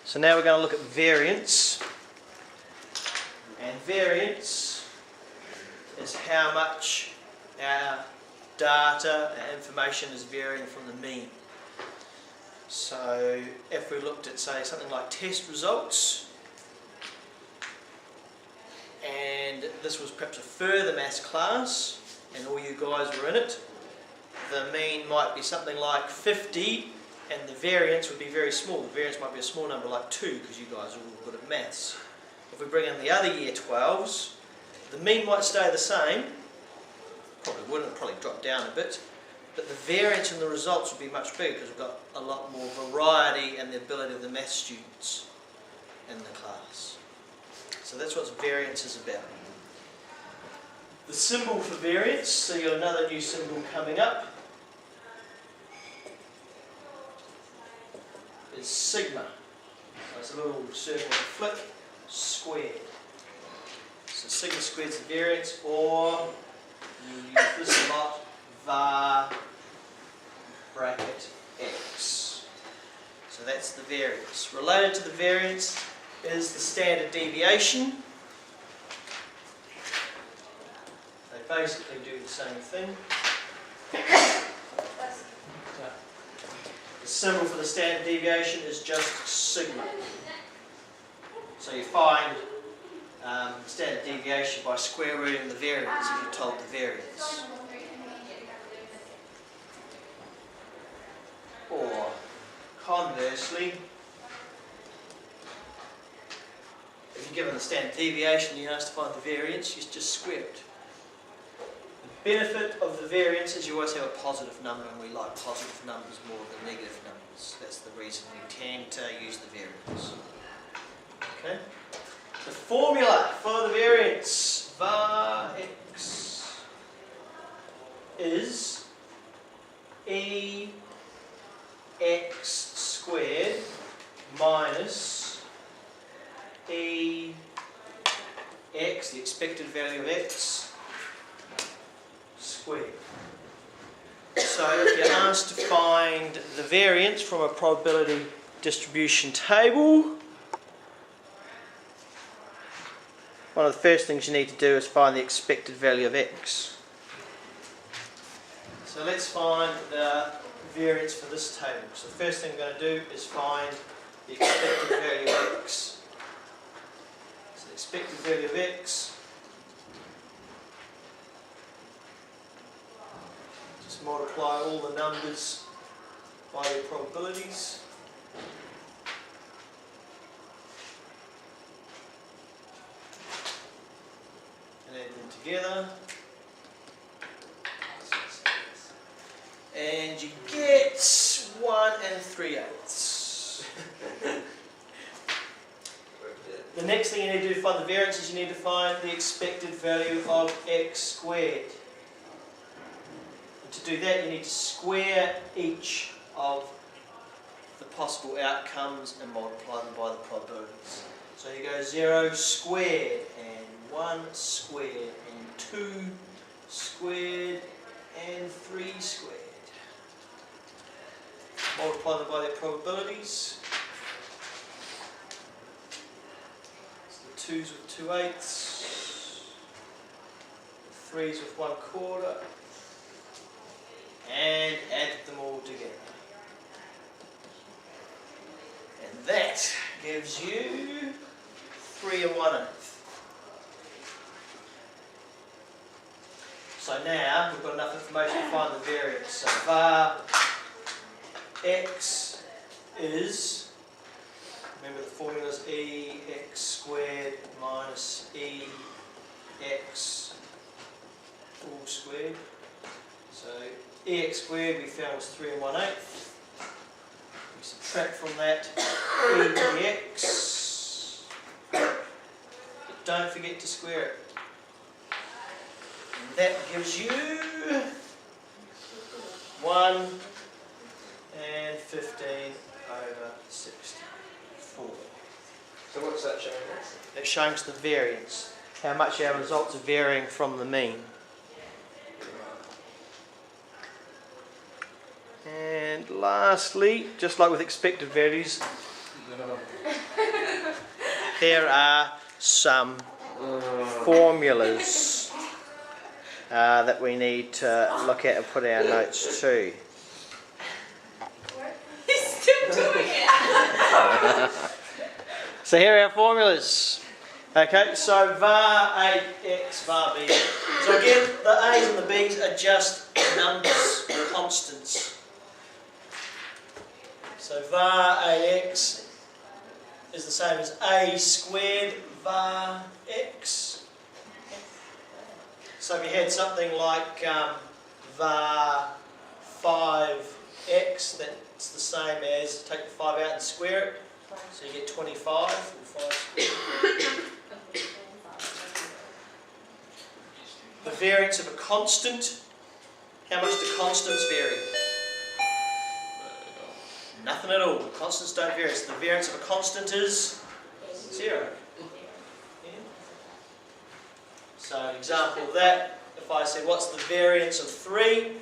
So now we're going to look at variance. And variance is how much our data, our information is varying from the mean. So if we looked at, say, something like test results, and this was perhaps a further maths class, and all you guys were in it, the mean might be something like 50, and the variance would be very small. The variance might be a small number like 2, because you guys are all good at maths. If we bring in the other year 12s, the mean might stay the same, probably wouldn't, probably drop down a bit, but the variance in the results would be much bigger because we've got a lot more variety and the ability of the maths students in the class. So that's what variance is about. The symbol for variance, so you've got another new symbol coming up, is sigma. So it's a little circle with a flick, squared. So sigma squared is the variance, or you use this a lot, var bracket x. So that's the variance. Related to the variance is the standard deviation. They basically do the same thing. The symbol for the standard deviation is just sigma. So you find standard deviation by square rooting the variance if you're told the variance. Or conversely, if you're given the standard deviation and you're asked to find the variance, you just square it. The benefit of the variance is you always have a positive number, and we like positive numbers more than negative numbers. That's the reason we tend to use the variance. Okay? The formula for the variance, var x, is ex squared minus ex, the expected value of x, squared. So if you're asked to find the variance from a probability distribution table, one of the first things you need to do is find the expected value of x. So let's find the variance for this table. So the first thing we're going to do is find the expected value of x. So the expected value of x, just multiply all the numbers by their probabilities. And add them together. And you get 1 3/8. The next thing you need to do to find the variance is you need to find the expected value of x squared. And to do that, you need to square each of the possible outcomes and multiply them by the probabilities. So you go 0 squared, and 1 squared, and 2 squared, and 3 squared. Multiply them by their probabilities. So the 2's with 2/8, the 3's with 1/4, and add them all together. And that gives you 3 1/8. So now we've got enough information to find the variance. So var x is, remember the formula is ex squared minus ex all squared. So ex squared we found was 3 1/8. We subtract from that e to the x, but don't forget to square it. And that gives you 1 and 15 over 64. So what's that showing us? That shows the variance, how much our results are varying from the mean. And lastly, just like with expected values, There are some formulas that we need to look at and put our notes to. He's still doing it. So here are our formulas. Okay, so var AX, var B. So again, the A's and the B's are just numbers, constants. So var AX is the same as A squared var X. So if you had something like var 5X, that's the same as take the 5 out and square it. So you get 25, or 5 squared. The variance of a constant. How much do constants vary? Nothing at all. Constants don't vary. So the variance of a constant is 0. Yeah. So an example of that, if I said what's the variance of 3,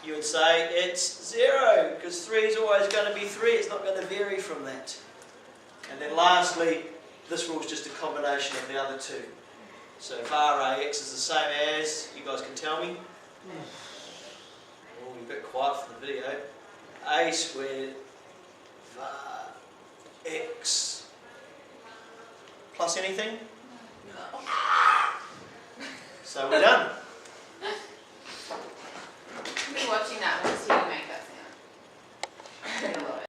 you would say it's 0, because 3 is always going to be 3. It's not going to vary from that. And then lastly, this rule is just a combination of the other two. So var AX is the same as, you guys can tell me. Oh, we're a bit quiet for the video. A squared var X plus anything? No. So we're done. I've been watching that one.